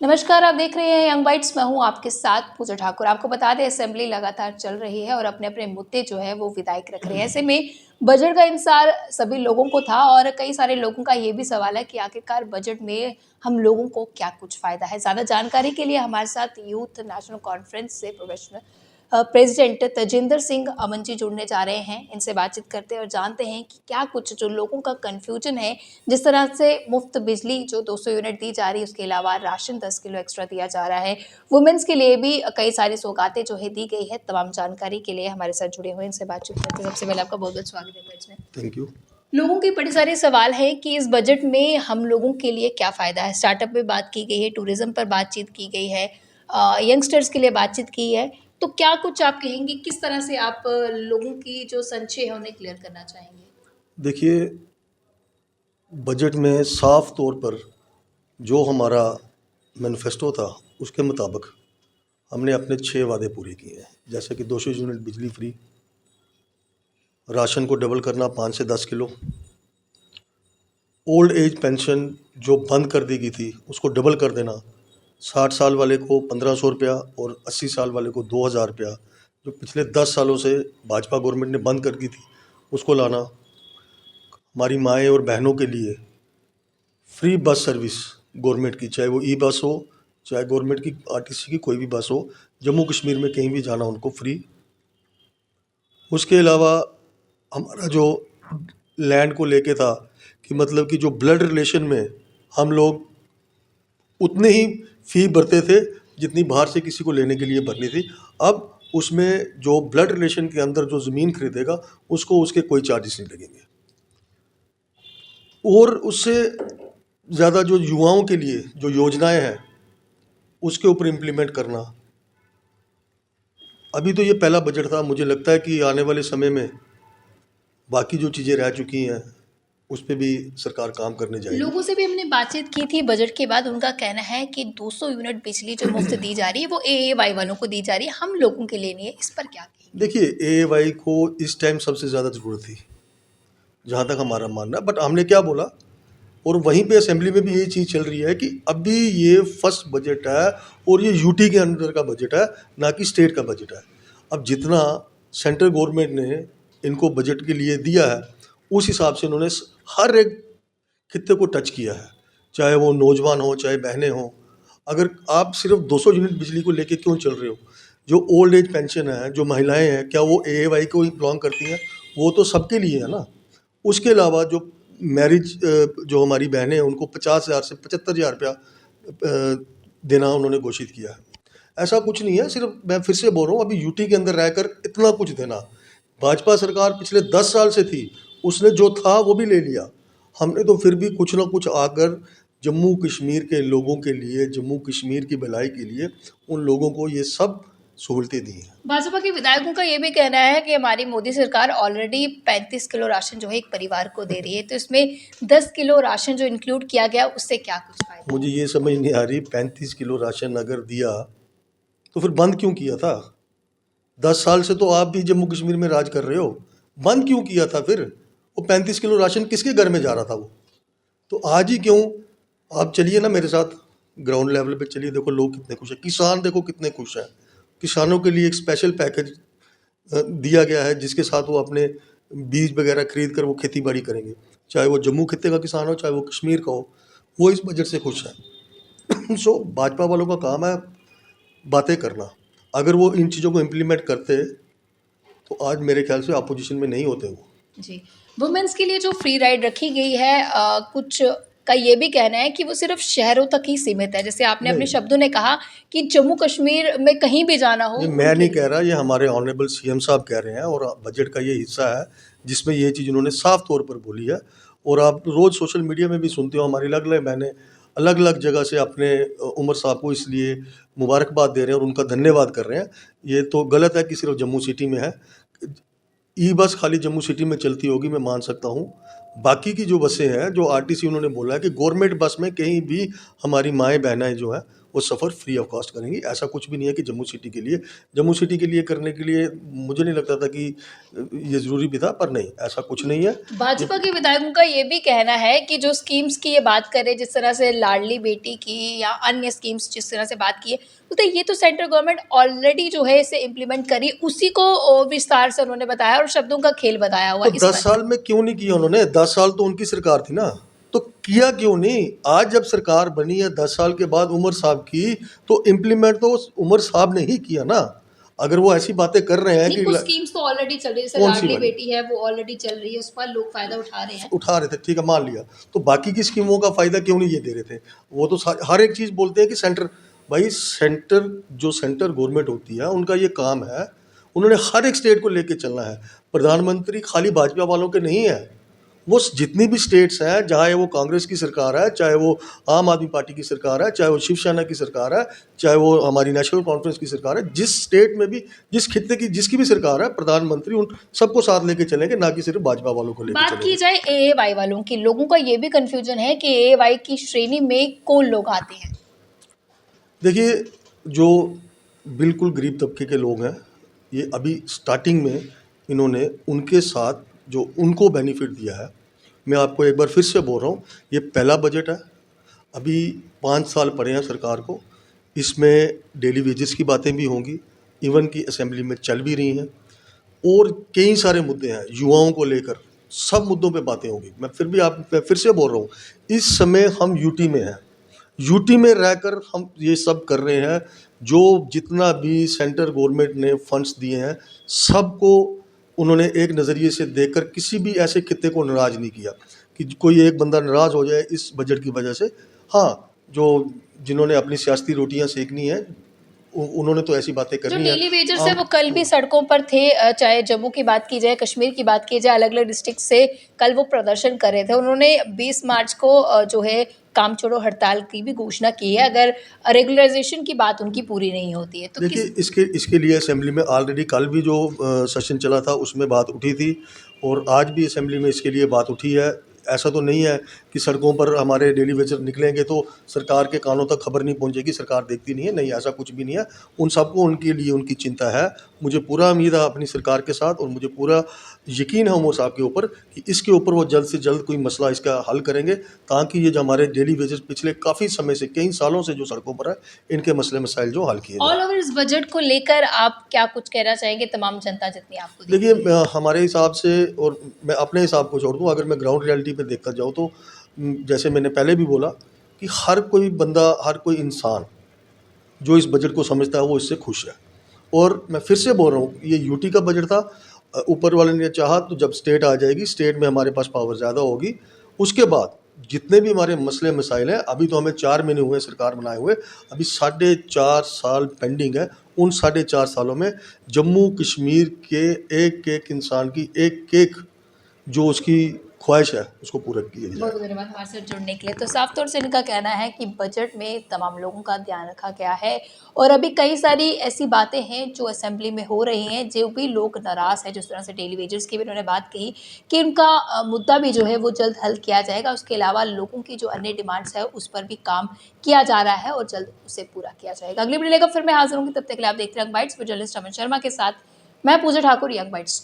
नमस्कार, आप देख रहे हैं यंग बाइट्स। मैं हूं आपके साथ पूजा ठाकुर। आपको बता दें, असेंबली लगातार चल रही है और अपने-अपने मुद्दे जो है वो विधायक रख रहे हैं। ऐसे में बजट का इंतज़ार सभी लोगों को था और कई सारे लोगों का ये भी सवाल है कि आखिरकार बजट में हम लोगों को क्या कुछ फ़ायदा है। ज़्यादा जानकारी के लिए हमारे साथ यूथ नेशनल कॉन्फ्रेंस से प्रोफेशनल प्रेसिडेंट तजिंदर सिंह अमन जी जुड़ने जा रहे हैं। इनसे बातचीत करते हैं और जानते हैं कि क्या कुछ जो लोगों का कन्फ्यूजन है, जिस तरह से मुफ्त बिजली जो 200 यूनिट दी जा रही है, उसके अलावा राशन 10 किलो एक्स्ट्रा दिया जा रहा है। वुमेन्स के लिए भी कई सारी सौगातें जो है दी गई है। तमाम जानकारी के लिए हमारे साथ जुड़े हुए इनसे बातचीत करते हैं। सबसे पहले आपका बहुत-बहुत स्वागत है इसमें। Thank you. लोगों के बड़े सारे सवाल हैं कि इस बजट में हम लोगों के लिए क्या फ़ायदा है? स्टार्टअप पे बात की गई है, टूरिज़्म पर बातचीत की गई है, यंगस्टर्स के लिए बातचीत की है। तो क्या कुछ आप कहेंगे, किस तरह से आप लोगों की जो संशय है उन्हें क्लियर करना चाहेंगे? देखिए, बजट में साफ तौर पर जो हमारा मैनिफेस्टो था उसके मुताबिक हमने अपने 6 वादे पूरे किए हैं। जैसे कि 200 यूनिट बिजली फ्री, राशन को डबल करना 5 से 10 किलो, ओल्ड एज पेंशन जो बंद कर दी गई थी उसको डबल कर देना, 60 साल वाले को 1500 रुपया और 80 साल वाले को 2000 रुपया, जो पिछले 10 सालों से भाजपा गवर्नमेंट ने बंद कर दी थी उसको लाना, हमारी माएँ और बहनों के लिए फ्री बस सर्विस गवर्नमेंट की, चाहे वो ई बस हो, चाहे गवर्नमेंट की आरटीसी की कोई भी बस हो, जम्मू कश्मीर में कहीं भी जाना उनको फ्री। उसके अलावा हमारा जो लैंड को लेके था कि मतलब कि जो ब्लड रिलेशन में हम लोग उतने ही फ़ी भरते थे जितनी बाहर से किसी को लेने के लिए भरनी थी। अब उसमें जो ब्लड रिलेशन के अंदर जो ज़मीन खरीदेगा उसको उसके कोई चार्जेस नहीं लगेंगे। और उससे ज़्यादा जो युवाओं के लिए जो योजनाएं हैं उसके ऊपर इम्प्लीमेंट करना। अभी तो ये पहला बजट था, मुझे लगता है कि आने वाले समय में बाकी जो चीज़ें रह चुकी हैं उस पर भी सरकार काम करने जाएगी। लोगों से भी हमने बातचीत की थी बजट के बाद। उनका कहना है कि 200 यूनिट बिजली जो मुफ्त दी जा रही है वो एएवाई वालों को दी जा रही है, हम लोगों के लिए नहीं है। इस पर क्या कहेंगे? देखिए, एएवाई को इस टाइम सबसे ज़्यादा ज़रूरत थी, जहाँ तक हमारा मानना है। बट हमने क्या बोला, और वहीं पे असेंबली में भी यही चीज़ चल रही है कि अभी ये फर्स्ट बजट है और ये यूटी के अंदर का बजट है, ना कि स्टेट का बजट है। अब जितना सेंट्रल गवर्नमेंट ने इनको बजट के लिए दिया है उस हिसाब से उन्होंने हर एक खित्ते को टच किया है, चाहे वो नौजवान हो चाहे बहनें हों। अगर आप सिर्फ 200 यूनिट बिजली को लेके क्यों चल रहे हो, जो ओल्ड एज पेंशन है, जो महिलाएं हैं, क्या वो एएवाई को ही बिलोंग करती हैं? वो तो सबके लिए है ना। उसके अलावा जो मैरिज जो हमारी बहनें हैं उनको 50,000 से 75,000 रुपया देना उन्होंने घोषित किया है। ऐसा कुछ नहीं है, सिर्फ मैं फिर से बोल रहा हूँ, अभी यूटी के अंदर रहकर इतना कुछ देना। भाजपा सरकार पिछले 10 साल से थी, उसने जो था वो भी ले लिया। हमने तो फिर भी कुछ ना कुछ आकर जम्मू कश्मीर के लोगों के लिए, जम्मू कश्मीर की भलाई के लिए उन लोगों को ये सब सहूलतें दी हैं। भाजपा के विधायकों का ये भी कहना है कि हमारी मोदी सरकार ऑलरेडी 35 किलो राशन जो है एक परिवार को दे रही है, तो इसमें 10 किलो राशन जो इंक्लूड किया गया उससे क्या कुछ फायदा? मुझे ये समझ नहीं आ रही, 35 किलो राशन अगर दिया तो फिर बंद क्यों किया था? 10 साल से तो आप भी जम्मू कश्मीर में राज कर रहे हो, बंद क्यों किया था फिर? वो 35 किलो राशन किसके घर में जा रहा था वो? तो आज ही क्यों? आप चलिए ना मेरे साथ, ग्राउंड लेवल पे चलिए, देखो लोग कितने खुश हैं, किसान देखो कितने खुश हैं। किसानों के लिए एक स्पेशल पैकेज दिया गया है जिसके साथ वो अपने बीज वगैरह खरीद कर वो खेती बाड़ी करेंगे, चाहे वो जम्मू खित्ते का किसान हो चाहे वो कश्मीर का हो, वो इस बजट से खुश है। सो भाजपा वालों का काम है बातें करना। अगर वो इन चीज़ों को इम्प्लीमेंट करते तो आज मेरे ख्याल से अपोजिशन में नहीं होते वो। जी, वुमेन्स के लिए जो फ्री राइड रखी गई है, कुछ का ये भी कहना है कि वो सिर्फ शहरों तक ही सीमित है। जैसे आपने अपने नहीं, शब्दों ने कहा कि जम्मू कश्मीर में कहीं भी जाना हो ये मैं उनके नहीं लिए। कह रहा, ये हमारे ऑनरेबल सीएम साहब कह रहे हैं और बजट का ये हिस्सा है जिसमें ये चीज़ उन्होंने साफ तौर पर बोली है। और आप रोज़ सोशल मीडिया में भी सुनते हो, हमारी अलग अलग बहनें अलग अलग जगह से अपने उमर साहब को इसलिए मुबारकबाद दे रहे हैं और उनका धन्यवाद कर रहे हैं। ये तो गलत है कि सिर्फ जम्मू सिटी में है। ई बस खाली जम्मू सिटी में चलती होगी, मैं मान सकता हूँ, बाकी की जो बसें हैं, जो आरटीसी उन्होंने बोला है कि गवर्नमेंट बस में कहीं भी हमारी माएँ बहनें जो हैं वो सफ़र फ्री ऑफ कॉस्ट करेंगी। ऐसा कुछ भी नहीं है कि जम्मू सिटी के लिए करने के लिए मुझे नहीं लगता था कि ये ज़रूरी भी था, पर नहीं, ऐसा कुछ नहीं है। ये भाजपा के विधायकों का ये भी कहना है कि जो स्कीम्स की ये बात करें, जिस तरह से लाडली बेटी की या अन्य स्कीम्स जिस तरह से बात की है, तो ये तो सेंट्रल गवर्नमेंट ऑलरेडी जो है इसे इम्प्लीमेंट करी, उसी को विस्तार से उन्होंने बताया और शब्दों का खेल बताया हुआ तो इस 10 पर। साल में क्यों नहीं किया उन्होंने? 10 साल तो उनकी सरकार थी ना, तो किया क्यों नहीं? आज जब सरकार बनी है 10 साल के बाद उमर साहब की, तो इम्प्लीमेंट तो उस उमर साहब ने ही किया ना। अगर वो ऐसी बातें कर रहे हैं नहीं, कि कुछ स्कीम्स तो ऑलरेडी चल रही है, जैसे कौन सी लाडली वाली बेटी है वो ऑलरेडी चल रही है, उस पर लोग फायदा उठा रहे हैं। उठा रहे थे, ठीक है, मान लिया, तो बाकी की स्कीमों का फ़ायदा क्यों नहीं ये दे रहे थे? वो तो हर एक चीज़ बोलते हैं कि सेंटर, भाई सेंटर, जो सेंटर गवर्नमेंट होती है उनका ये काम है, उन्होंने हर एक स्टेट को लेके चलना है। प्रधानमंत्री खाली भाजपा वालों के नहीं है, वो जितनी भी स्टेट्स हैं, चाहे वो कांग्रेस की सरकार है, चाहे वो आम आदमी पार्टी की सरकार है, चाहे वो शिवसेना की सरकार है, चाहे वो हमारी नेशनल कॉन्फ्रेंस की सरकार है, जिस स्टेट में भी, जिस खित्ते की जिसकी भी सरकार है, प्रधानमंत्री उन सबको साथ लेके चलेंगे, ना कि सिर्फ भाजपा वालों को लेके बात की चलेंगे। जाए एएवाई वालों की, लोगों का ये भी कंफ्यूजन है कि एएवाई की श्रेणी में कौन लोग आते हैं। देखिए, जो बिल्कुल गरीब तबके के लोग हैं, ये अभी स्टार्टिंग में इन्होंने उनके साथ जो उनको बेनिफिट दिया है, मैं आपको एक बार फिर से बोल रहा हूँ, ये पहला बजट है, अभी 5 साल पड़े हैं सरकार को, इसमें डेली वेजेस की बातें भी होंगी, इवन की असेंबली में चल भी रही हैं, और कई सारे मुद्दे हैं युवाओं को लेकर, सब मुद्दों पे बातें होंगी। मैं फिर से बोल रहा हूँ, इस समय हम यूटी में हैं, यूटी में रहकर हम ये सब कर रहे हैं। जो जितना भी सेंटर गवर्नमेंट ने फंड्स दिए हैं, सबको उन्होंने एक नज़रिए से देखकर किसी भी ऐसे खित्ते को नाराज़ नहीं किया कि कोई एक बंदा नाराज़ हो जाए इस बजट की वजह से। हाँ, जो जिन्होंने अपनी सियासती रोटियां सेकनी है, उन्होंने तो ऐसी बातें जो करनी है। डेली वेजर्स है वो कल भी सड़कों पर थे, चाहे जम्मू की बात की जाए, कश्मीर की बात की जाए, अलग अलग डिस्ट्रिक्ट से कल वो प्रदर्शन कर रहे थे। उन्होंने 20 मार्च को जो है काम छोड़ो हड़ताल की भी घोषणा की है अगर रेगुलराइजेशन की बात उनकी पूरी नहीं होती है तो। देखिए, किस इसके लिए असेंबली में ऑलरेडी कल भी जो सेशन चला था उसमें बात उठी थी, और आज भी असेंबली में इसके लिए बात उठी है। ऐसा तो नहीं है कि सड़कों पर हमारे डेली वेजर निकलेंगे तो सरकार के कानों तक खबर नहीं पहुंचेगी, सरकार देखती नहीं है, नहीं, ऐसा कुछ भी नहीं है। उन सबको उनके लिए उनकी चिंता है। मुझे पूरा उम्मीद है अपनी सरकार के साथ, और मुझे पूरा यकीन है उमर साहब के ऊपर कि इसके ऊपर वो जल्द से जल्द कोई मसला इसका हल करेंगे, ताकि ये जो हमारे डेली वेजेस पिछले काफ़ी समय से, कई सालों से जो सड़कों पर है, इनके मसले मसाइल जो हल किए ऑल जाए। ओवर इस बजट को लेकर आप क्या कुछ कहना चाहेंगे तमाम जनता जितनी आपको दिखती देखिए, है। हमारे हिसाब से, और मैं अपने हिसाब को छोड़ दूँ, अगर मैं ग्राउंड रियलिटी पे देखकर जाऊँ तो जैसे मैंने पहले भी बोला कि हर कोई बंदा, हर कोई इंसान जो इस बजट को समझता है वो इससे खुश है। और मैं फिर से बोल रहा हूँ, ये यूटी का बजट था, ऊपर वाले ने चाहा तो जब स्टेट आ जाएगी, स्टेट में हमारे पास पावर ज़्यादा होगी, उसके बाद जितने भी हमारे मसले मसाइल हैं, अभी तो हमें 4 महीने हुए सरकार बनाए हुए, अभी 4.5 साल पेंडिंग है। उन 4.5 सालों में जम्मू कश्मीर के एक एक इंसान की एक एक जो उसकी ख्वाहिश है उसको पूरा किया बहुत जाए। बहुत धन्यवाद हमारे साथ जुड़ने के लिए। तो साफ तौर से इनका कहना है कि बजट में तमाम लोगों का ध्यान रखा गया है और अभी कई सारी ऐसी बातें हैं जो असेंबली में हो रही हैं, जो भी लोग नाराज़ हैं, जिस तरह से डेली वेजर्स की भी उन्होंने बात कही कि उनका मुद्दा भी जो है वो जल्द हल किया जाएगा। उसके अलावा लोगों की जो अन्य डिमांड्स है उस पर भी काम किया जा रहा है और जल्द उसे पूरा किया जाएगा। अगली वीडियो लेकर फिर मैं हाजिर होंगी, तब तक के लिए आप देखते रहिए यंग बाइट्स, जर्नलिस्ट अमन शर्मा के साथ मैं पूजा ठाकुर, यंग बाइट्स।